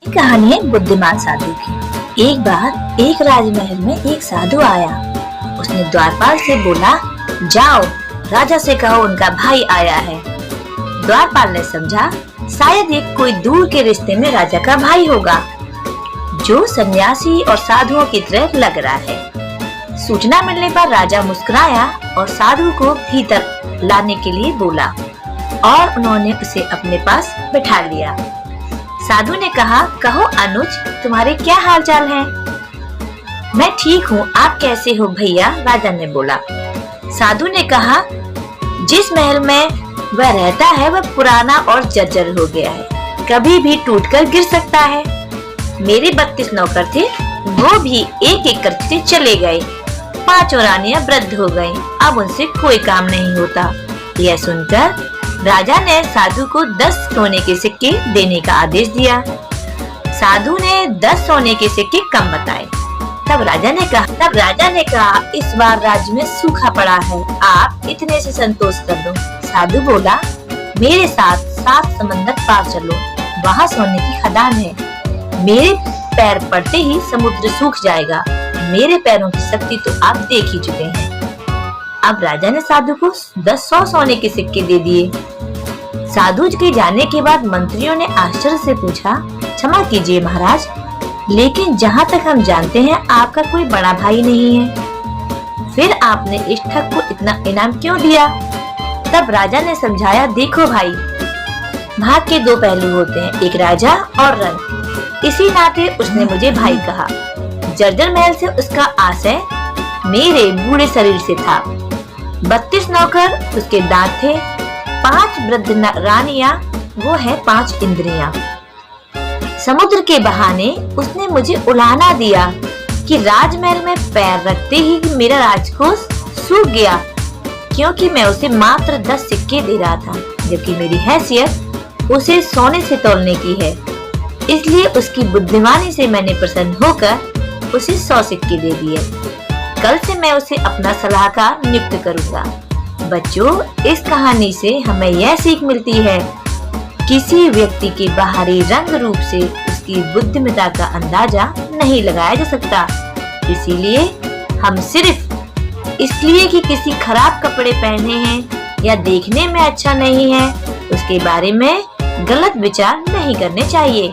कहानी है बुद्धिमान साधु की। एक बार एक राजमहल में एक साधु आया। उसने द्वारपाल से बोला, जाओ राजा से कहो उनका भाई आया है। द्वारपाल ने समझा शायद ये कोई दूर के रिश्ते में राजा का भाई होगा जो सन्यासी और साधुओं की तरह लग रहा है। सूचना मिलने पर राजा मुस्कुराया और साधु को भीतर लाने के लिए बोला और उन्होंने उसे अपने पास बिठा लिया। साधु ने कहा, कहो अनुज, तुम्हारे क्या हाल चाल हैं? मैं ठीक हूँ, आप कैसे हो भैया? राजा ने बोला। साधु ने कहा, जिस महल में वह रहता है वह पुराना और जर्जर हो गया है, कभी भी टूटकर गिर सकता है। मेरे 32 नौकर थे, वो भी एक एक करते चले गए। 5 रानियां वृद्ध हो गईं, अब उनसे कोई काम नहीं होता। यह सुनकर राजा ने साधु को 10 सोने के सिक्के देने का आदेश दिया। साधु ने 10 सोने के सिक्के कम बताए। तब राजा ने कहा, इस बार राज्य में सूखा पड़ा है, आप इतने से संतोष कर लो। साधु बोला, मेरे साथ 7 समंदर पार चलो, वहाँ सोने की खदान है। मेरे पैर पड़ते ही समुद्र सूख जाएगा। मेरे पैरों की शक्ति तो आप देख ही चुके हैं। अब राजा ने साधु को 10 सोने के सिक्के दे दिए। साधु के जाने के बाद मंत्रियों ने आश्चर्य से पूछा, क्षमा कीजिए महाराज, लेकिन जहाँ तक हम जानते हैं आपका कोई बड़ा भाई नहीं है, फिर आपने इस ठग को इतना इनाम क्यों दिया? तब राजा ने समझाया, देखो भाई, भाग के 2 पहलू होते हैं, एक राजा और रंग। इसी नाते उसने मुझे भाई कहा। जर्जर महल से उसका आशय मेरे बूढ़े शरीर से था। 32 नौकर उसके दांत थे, 5 वृद्ध रानियां, वो है 5 इंद्रियां। समुद्र के बहाने उसने मुझे उलाहना दिया कि राजमहल में पैर रखते ही मेरा राजकोष सूख गया, क्योंकि मैं उसे मात्र 10 सिक्के दे रहा था, जबकि मेरी हैसियत उसे सोने से तौलने की है। इसलिए उसकी बुद्धिमानी से मैंने प्रसन्न होकर उसे 100 सिक्के दे दिए। कल से मैं उसे अपना सलाहकार नियुक्त करूंगा। बच्चों, इस कहानी से हमें यह सीख मिलती है, किसी व्यक्ति के बाहरी रंग रूप से उसकी बुद्धिमत्ता का अंदाजा नहीं लगाया जा सकता। इसीलिए हम सिर्फ इसलिए कि किसी खराब कपड़े पहने हैं या देखने में अच्छा नहीं है, उसके बारे में गलत विचार नहीं करने चाहिए।